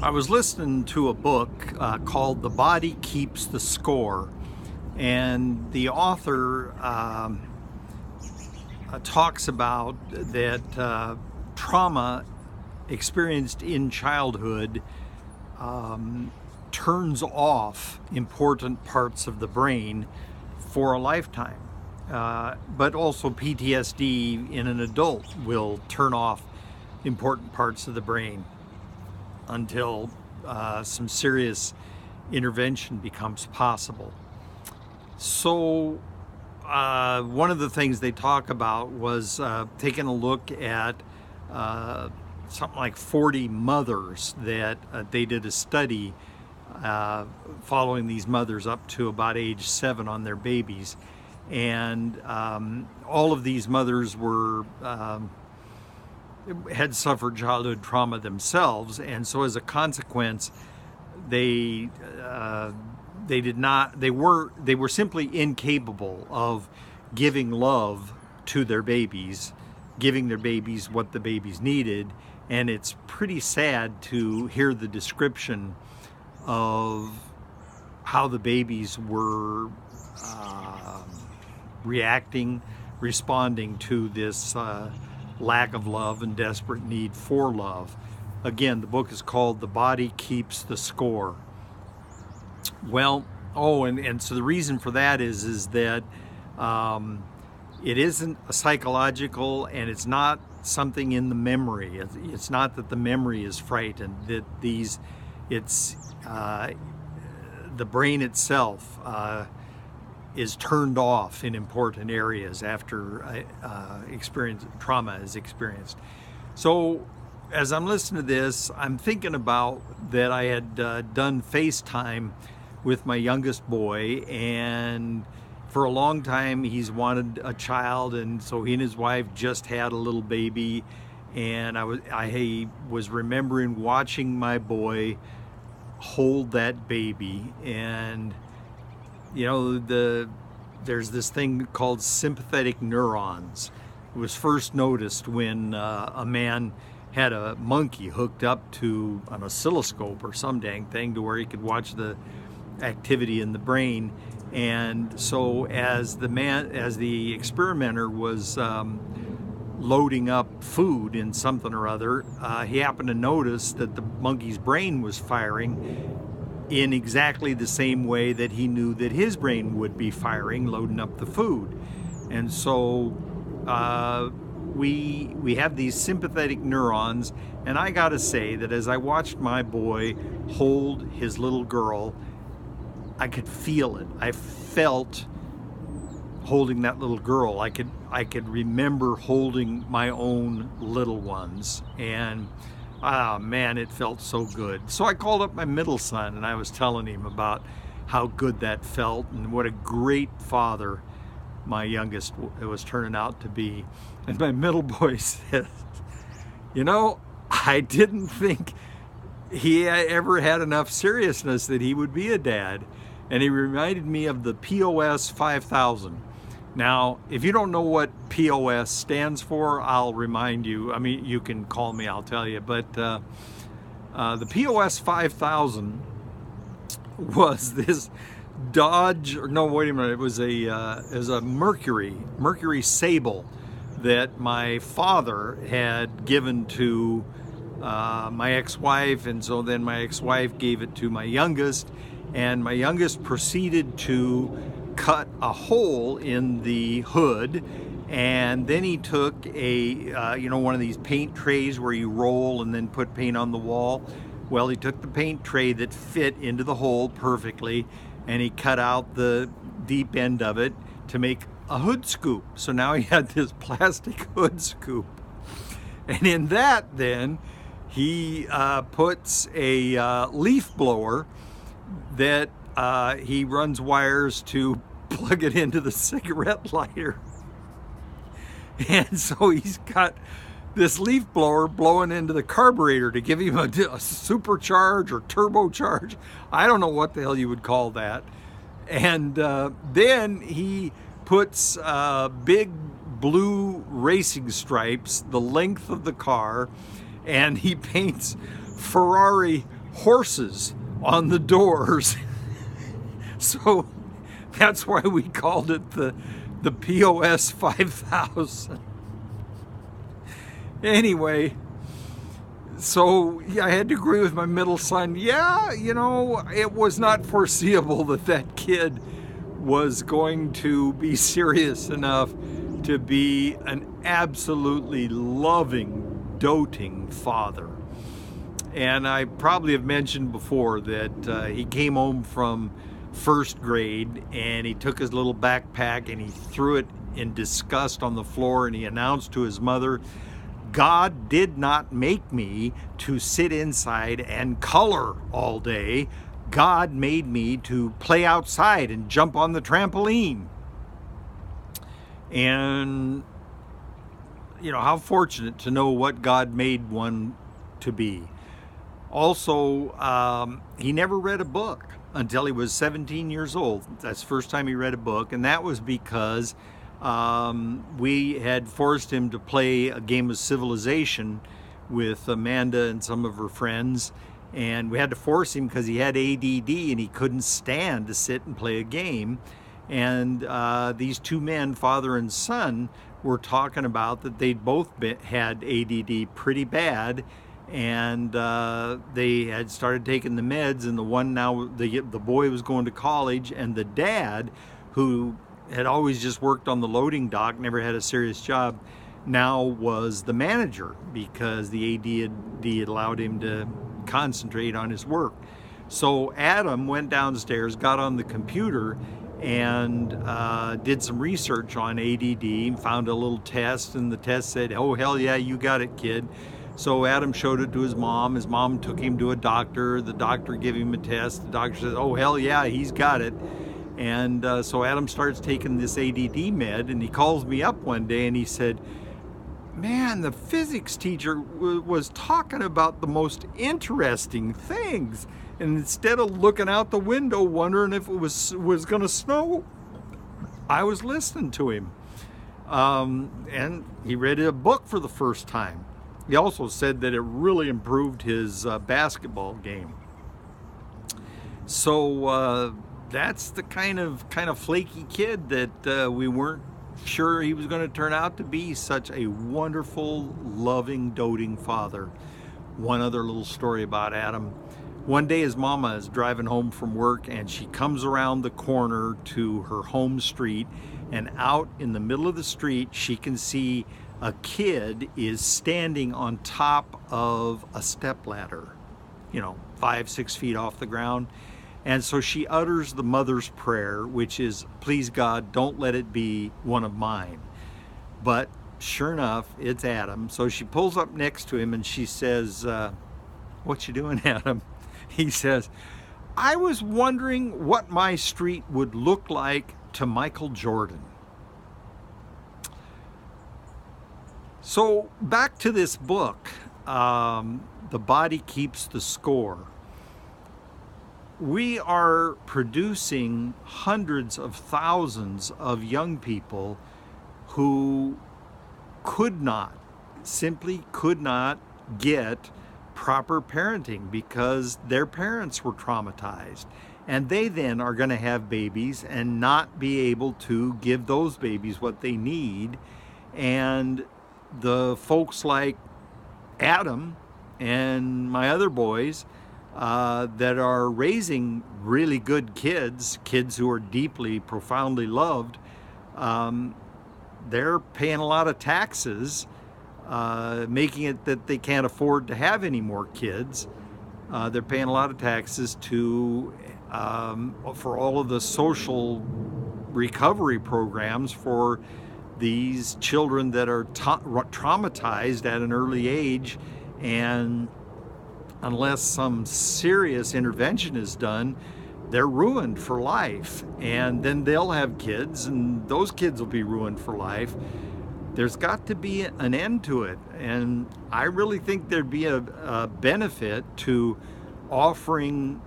I was listening to a book called The Body Keeps the Score, and the author talks about that trauma experienced in childhood turns off important parts of the brain for a lifetime. But also PTSD in an adult will turn off important parts of the brain until some serious intervention becomes possible. So one of the things they talk about was taking a look at something like 40 mothers that they did a study following these mothers up to about age 7 on their babies. And all of these mothers were had suffered childhood trauma themselves, and so as a consequence, they were simply incapable of giving love to their babies, giving their babies what the babies needed. And it's pretty sad to hear the description of how the babies were responding to this lack of love and desperate need for love. Again, the book is called The Body Keeps the Score. Well, and so the reason for that is that it isn't a psychological, and it's not something in the memory. It's not that the memory is frightened, that it's the brain itself is turned off in important areas after trauma is experienced. So as I'm listening to this, I'm thinking about that I had done FaceTime with my youngest boy, and for a long time he's wanted a child, and so he and his wife just had a little baby, and I was remembering watching my boy hold that baby. And you know, there's this thing called sympathetic neurons. It was first noticed when a man had a monkey hooked up to an oscilloscope or some dang thing to where he could watch the activity in the brain. And so as the experimenter was loading up food in something or other, he happened to notice that the monkey's brain was firing in exactly the same way that he knew that his brain would be firing, loading up the food. And so we have these sympathetic neurons, and I gotta say that as I watched my boy hold his little girl, I could feel it. I felt holding that little girl. I could remember holding my own little ones, and man, it felt so good. So I called up my middle son, and I was telling him about how good that felt and what a great father my youngest was turning out to be. And my middle boy said, you know, I didn't think he ever had enough seriousness that he would be a dad. And he reminded me of the POS 5000. Now, if you don't know what POS stands for, I'll remind you. I mean, you can call me, I'll tell you. But the POS 5000 was this Dodge, or no, wait a minute, it was a Mercury Sable that my father had given to my ex-wife, and so then my ex-wife gave it to my youngest, and my youngest proceeded to cut a hole in the hood, and then he took one of these paint trays where you roll and then put paint on the wall. Well, he took the paint tray that fit into the hole perfectly, and he cut out the deep end of it to make a hood scoop. So now he had this plastic hood scoop, and in that then he puts a leaf blower that he runs wires to plug it into the cigarette lighter. And so he's got this leaf blower blowing into the carburetor to give him a supercharge or turbocharge. I don't know what the hell you would call that. And then he puts big blue racing stripes the length of the car, and he paints Ferrari horses on the doors. So that's why we called it the POS 5000. Anyway, so I had to agree with my middle son. Yeah, it was not foreseeable that kid was going to be serious enough to be an absolutely loving, doting father. And I probably have mentioned before that he came home from first grade and he took his little backpack and he threw it in disgust on the floor, and he announced to his mother, "God did not make me to sit inside and color all day. God made me to play outside and jump on the trampoline." And, how fortunate to know what God made one to be. Also, he never read a book until he was 17 years old. That's the first time he read a book, and that was because we had forced him to play a game of Civilization with Amanda and some of her friends, and we had to force him because he had ADD and he couldn't stand to sit and play a game. And these two men, father and son, were talking about that they'd both had ADD pretty bad, and they had started taking the meds, and the boy was going to college, and the dad, who had always just worked on the loading dock, never had a serious job, now was the manager because the ADD allowed him to concentrate on his work. So Adam went downstairs, got on the computer, and did some research on ADD, and found a little test, and the test said, "Oh, hell yeah, you got it, kid." So Adam showed it to his mom. His mom took him to a doctor. The doctor gave him a test. The doctor said, "Oh, hell yeah, he's got it." And so Adam starts taking this ADD med, and he calls me up one day and he said, "Man, the physics teacher was talking about the most interesting things. And instead of looking out the window wondering if it was going to snow, I was listening to him." And he read a book for the first time. He also said that it really improved his basketball game. So that's the kind of flaky kid that we weren't sure he was going to turn out to be. Such a wonderful, loving, doting father. One other little story about Adam. One day his mama is driving home from work, and she comes around the corner to her home street, and out in the middle of the street she can see a kid is standing on top of a stepladder, 5-6 feet off the ground. And so she utters the mother's prayer, which is, "Please God, don't let it be one of mine." But sure enough, it's Adam. So she pulls up next to him and she says, "What you doing, Adam?" He says, "I was wondering what my street would look like to Michael Jordan." So back to this book, The Body Keeps the Score. We are producing hundreds of thousands of young people who simply could not get proper parenting because their parents were traumatized. And they then are going to have babies and not be able to give those babies what they need. And the folks like Adam and my other boys that are raising really good kids who are deeply, profoundly loved, they're paying a lot of taxes, making it that they can't afford to have any more kids. They're paying a lot of taxes for all of the social recovery programs for these children that are traumatized at an early age, and unless some serious intervention is done, they're ruined for life. And then they'll have kids, and those kids will be ruined for life. There's got to be an end to it. And I really think there'd be a benefit to offering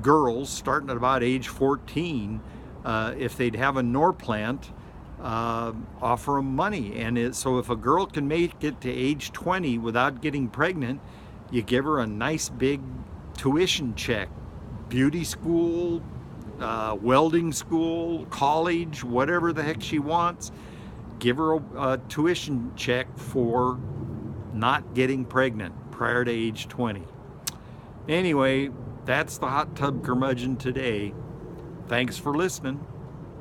girls, starting at about age 14, if they'd have a Norplant, offer them money. And so if a girl can make it to age 20 without getting pregnant, you give her a nice big tuition check, beauty school, welding school, college, whatever the heck she wants. Give her a tuition check for not getting pregnant prior to age 20. Anyway, that's the Hot Tub Curmudgeon today. Thanks for listening.